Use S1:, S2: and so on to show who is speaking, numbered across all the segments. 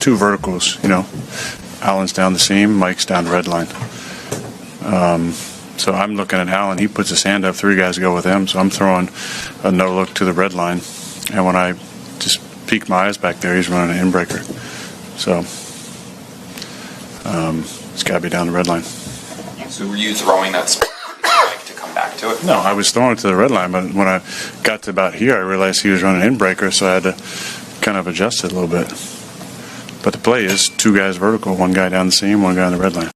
S1: two verticals, Allen's down the seam, Mike's down the red line. So I'm looking at Allen. He puts his hand up, three guys go with him, so I'm throwing a no-look to the red line. And when I just peek my eyes back there, he's running an in-breaker. So it's got to be down the red line.
S2: So were you throwing that spot to come back to it?
S1: No, I was throwing it to the red line, but when I got to about here, I realized he was running an in-breaker, so I had to kind of adjust it a little bit. But the play is two guys vertical, one guy down the seam, one guy on the red line.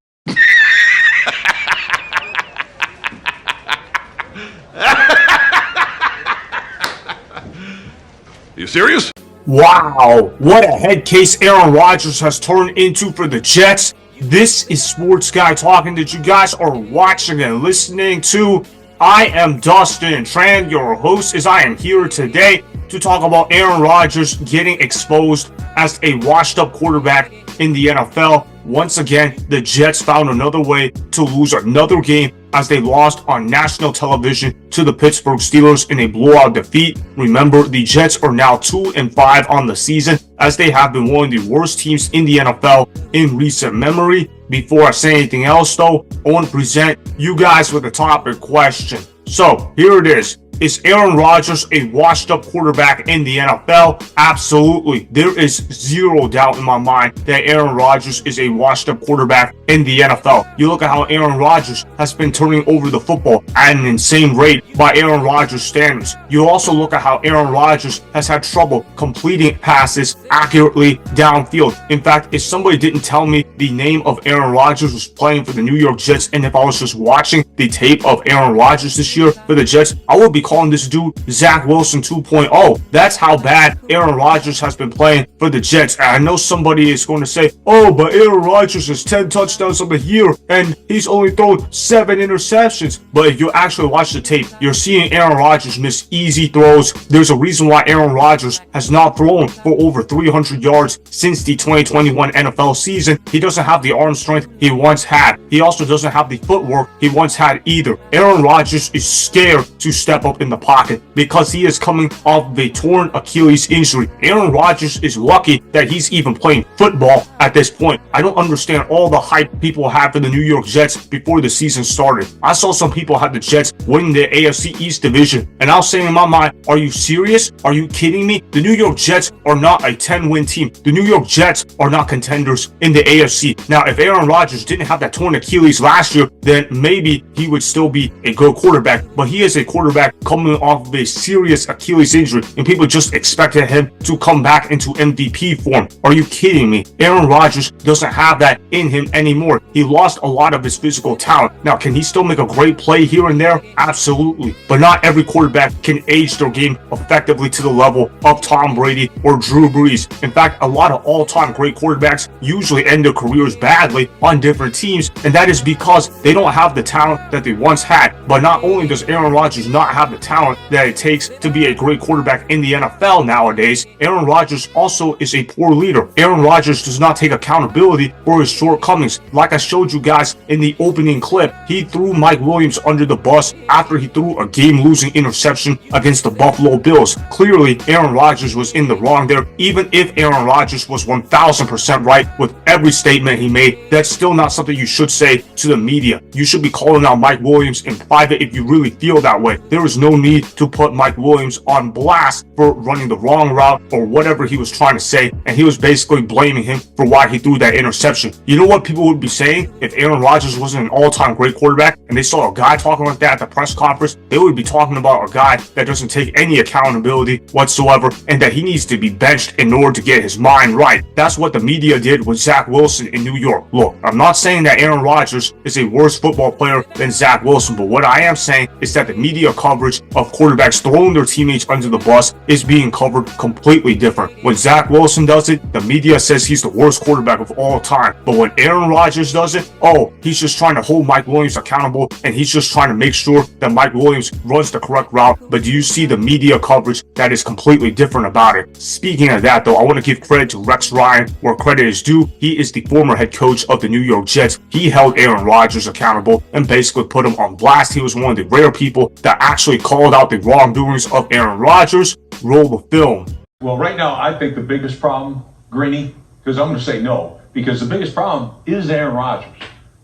S3: You serious?
S4: Wow, what a head case Aaron Rodgers has turned into for the Jets. This is Sports Guy talking that you guys are watching and listening to. I am Dustin Tran, your host, as I am here today to talk about Aaron Rodgers getting exposed as a washed-up quarterback in the NFL. Once again, the Jets found another way to lose another game as they lost on national television to the Pittsburgh Steelers in a blowout defeat. Remember, the Jets are now 2-5 on the season, as they have been one of the worst teams in the NFL in recent memory. Before I say anything else, though, I want to present you guys with a topic question. So, here it is. Is Aaron Rodgers a washed-up quarterback in the NFL? Absolutely. There is zero doubt in my mind that Aaron Rodgers is a washed-up quarterback in the NFL. You look at how Aaron Rodgers has been turning over the football at an insane rate by Aaron Rodgers standards. You also look at how Aaron Rodgers has had trouble completing passes accurately downfield. In fact, if somebody didn't tell me the name of Aaron Rodgers was playing for the New York Jets, and if I was just watching the tape of Aaron Rodgers this year for the Jets, I would be calling this dude Zach Wilson 2.0. That's how bad Aaron Rodgers has been playing for the Jets. And I know somebody is going to say, oh, but Aaron Rodgers has 10 touchdowns of the year and he's only thrown 7 interceptions. But if you actually watch the tape, you're seeing Aaron Rodgers miss easy throws. There's a reason why Aaron Rodgers has not thrown for over 300 yards since the 2021 NFL season. He doesn't have the arm strength he once had. He also doesn't have the footwork he once had either. Aaron Rodgers is scared to step up in the pocket because he is coming off of a torn Achilles injury. Aaron Rodgers is lucky that he's even playing football at this point. I don't understand all the hype people have for the New York Jets before the season started. I saw some people have the Jets winning the AFC East division, and I was saying in my mind, are you serious? Are you kidding me? The New York Jets are not a 10-win team. The New York Jets are not contenders in the AFC. Now, if Aaron Rodgers didn't have that torn Achilles last year, then maybe he would still be a good quarterback, but he is a quarterback coming off of a serious Achilles injury, and people just expected him to come back into MVP form. Are you kidding me? Aaron Rodgers doesn't have that in him anymore. He lost a lot of his physical talent. Now, can he still make a great play here and there? Absolutely. But not every quarterback can age their game effectively to the level of Tom Brady or Drew Brees. In fact, a lot of all-time great quarterbacks usually end their careers badly on different teams, and that is because they don't have the talent that they once had. But not only does Aaron Rodgers not have the talent that it takes to be a great quarterback in the NFL nowadays, Aaron Rodgers also is a poor leader. Aaron Rodgers does not take accountability for his shortcomings. Like I showed you guys in the opening clip, he threw Mike Williams under the bus after he threw a game-losing interception against the Buffalo Bills. Clearly, Aaron Rodgers was in the wrong there. Even if Aaron Rodgers was 1,000% right with every statement he made, that's still not something you should say to the media. You should be calling out Mike Williams in private if you really feel that way. There is no need to put Mike Williams on blast for running the wrong route or whatever he was trying to say, and he was basically blaming him for why he threw that interception. You know what people would be saying if Aaron Rodgers wasn't an all-time great quarterback and they saw a guy talking like that at the press conference? They would be talking about a guy that doesn't take any accountability whatsoever and that he needs to be benched in order to get his mind right. That's what the media did with Zach Wilson in New York. Look, I'm not saying that Aaron Rodgers is a worse football player than Zach Wilson, but what I am saying is that the media coverage of quarterbacks throwing their teammates under the bus is being covered completely different. When Zach Wilson does it, the media says he's the worst quarterback of all time. But when Aaron Rodgers does it, oh, he's just trying to hold Mike Williams accountable, and he's just trying to make sure that Mike Williams runs the correct route. But do you see the media coverage that is completely different about it? Speaking of that, though, I want to give credit to Rex Ryan where credit is due. He is the former head coach of the New York Jets. He held Aaron Rodgers accountable and basically put him on blast. He was one of the rare people that actually called out the wrongdoings of Aaron Rodgers. Roll the film.
S5: Well, right now, I think the biggest problem, Greeny,
S3: because I'm going to say no, because the biggest problem is Aaron Rodgers.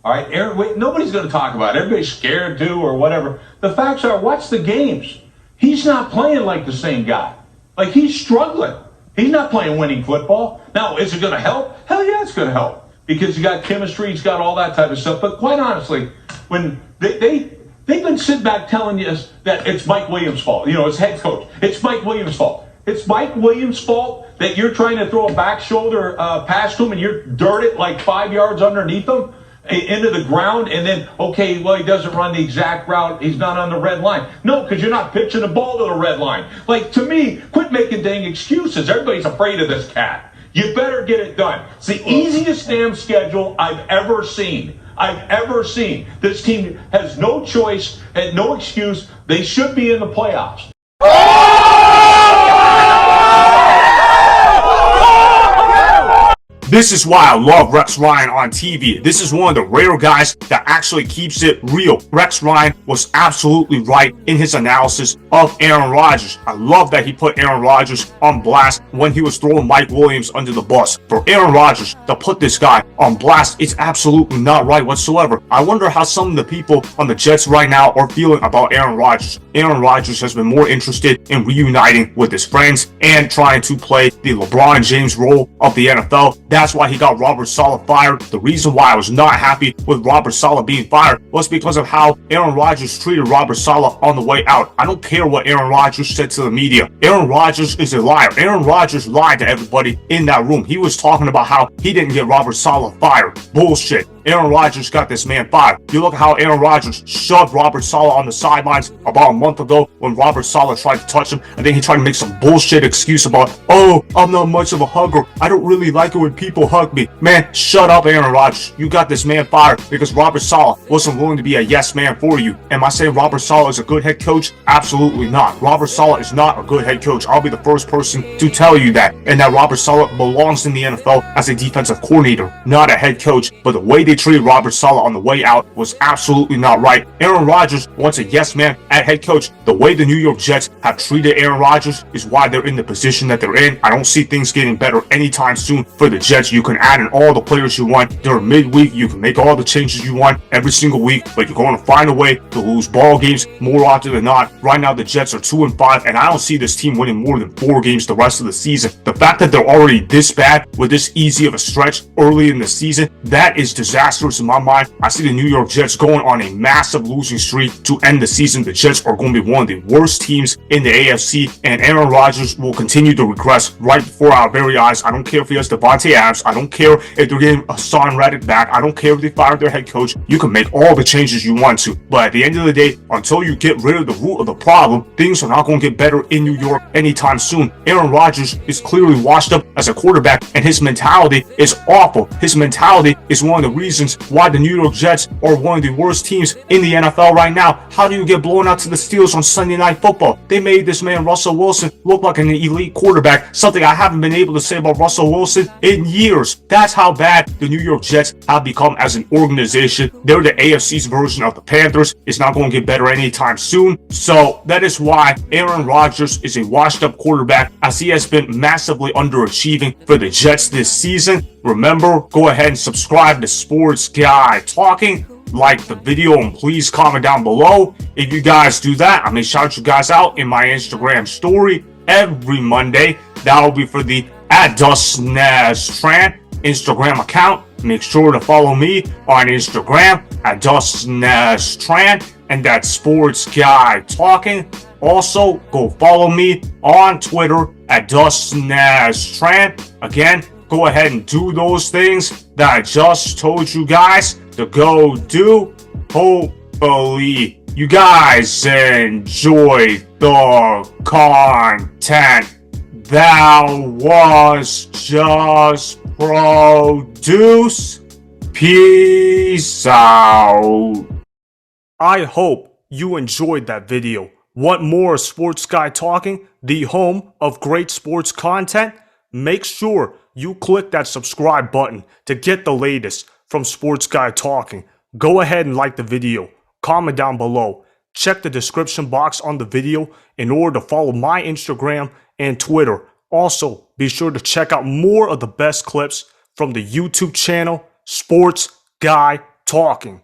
S3: All right, nobody's going to talk about it. Everybody's scared to or whatever. The facts are, watch the games. He's not playing like the same guy. Like, he's struggling. He's not playing winning football. Now, is it going to help? Hell yeah, it's going to help. Because he's got chemistry, he's got all that type of stuff. But quite honestly, when they've been sitting back telling us that it's Mike Williams' fault. You know, it's head coach. It's Mike Williams' fault. It's Mike Williams' fault that you're trying to throw a back shoulder pass to him and you're dirt it like 5 yards underneath him into the ground, and then, okay, well, he doesn't run the exact route. He's not on the red line. No, because you're not pitching the ball to the red line. Like, to me, quit making dang excuses. Everybody's afraid of this cat. You better get it done. It's the easiest damn schedule I've ever seen. This team has no choice and no excuse. They should be in the playoffs.
S4: This is why I love Rex Ryan on TV. This is one of the rare guys that actually keeps it real. Rex Ryan was absolutely right in his analysis of Aaron Rodgers. I love that he put Aaron Rodgers on blast when he was throwing Mike Williams under the bus. For Aaron Rodgers to put this guy on blast, it's absolutely not right whatsoever. I wonder how some of the people on the Jets right now are feeling about Aaron Rodgers. Aaron Rodgers has been more interested in reuniting with his friends and trying to play the LeBron James role of the NFL. That's why he got Robert Saleh fired. The reason why I was not happy with Robert Saleh being fired was because of how Aaron Rodgers treated Robert Saleh on the way out. I don't care what Aaron Rodgers said to the media. Aaron Rodgers is a liar. Aaron Rodgers lied to everybody in that room. He was talking about how he didn't get Robert Saleh fired. Bullshit. Aaron Rodgers got this man fired. You look at how Aaron Rodgers shoved Robert Saleh on the sidelines about a month ago when Robert Saleh tried to touch him, and then he tried to make some bullshit excuse about, oh, I'm not much of a hugger. I don't really like it when people hug me. Man, shut up, Aaron Rodgers. You got this man fired because Robert Saleh wasn't willing to be a yes man for you. Am I saying Robert Saleh is a good head coach? Absolutely not. Robert Saleh is not a good head coach. I'll be the first person to tell you that. And that Robert Saleh belongs in the NFL as a defensive coordinator, not a head coach. But the way they treated Robert Saleh on the way out was absolutely not right. Aaron Rodgers wants a yes man at head coach. The way the New York Jets have treated Aaron Rodgers is why they're in the position that they're in. I don't see things getting better anytime soon for the Jets. You can add in all the players you want during midweek. You can make all the changes you want every single week, but you're going to find a way to lose ball games more often than not. Right now, the Jets are 2-5, and I don't see this team winning more than 4 games the rest of the season. The fact that they're already this bad with this easy of a stretch early in the season, that is disastrous in my mind. I see the New York Jets going on a massive losing streak to end the season. The Jets are going to be one of the worst teams in the AFC, and Aaron Rodgers will continue to regress right before our very eyes. I don't care if he has Davante Adams. I don't care if they're getting Hassan Reddick back. I don't care if they fired their head coach. You can make all the changes you want to, but at the end of the day, until you get rid of the root of the problem, things are not going to get better in New York anytime soon. Aaron Rodgers is clearly washed up as a quarterback, and his mentality is awful. His mentality is one of the reasons why the New York Jets are one of the worst teams in the NFL right now. How do you get blown out to the Steelers on Sunday Night Football? They made this man Russell Wilson look like an elite quarterback, something I haven't been able to say about Russell Wilson in years. That's how bad the New York Jets have become as an organization. They're the AFC's version of the Panthers. It's not going to get better anytime soon. So that is why Aaron Rodgers is a washed up quarterback, as he has been massively underachieving for the Jets this season. Remember, go ahead and subscribe to Sports Guy Talking. Like the video and please comment down below. If you guys do that, I may shout you guys out in my Instagram story every Monday. That will be for the @DustNasTran Instagram account. Make sure to follow me on Instagram @DustNasTran, and that's Sports Guy Talking. Also, go follow me on Twitter @DustNasTran. Again, go ahead and do those things that I just told you guys to go do. Hopefully, you guys enjoyed the content that was just produced. Peace out. I hope you enjoyed that video. Want more Sports Guy Talking, the home of great sports content? Make sure you click that subscribe button to get the latest from Sports Guy Talking. Go ahead and like the video, comment down below, check the description box on the video in order to follow my Instagram and Twitter. Also, be sure to check out more of the best clips from the YouTube channel, Sports Guy Talking.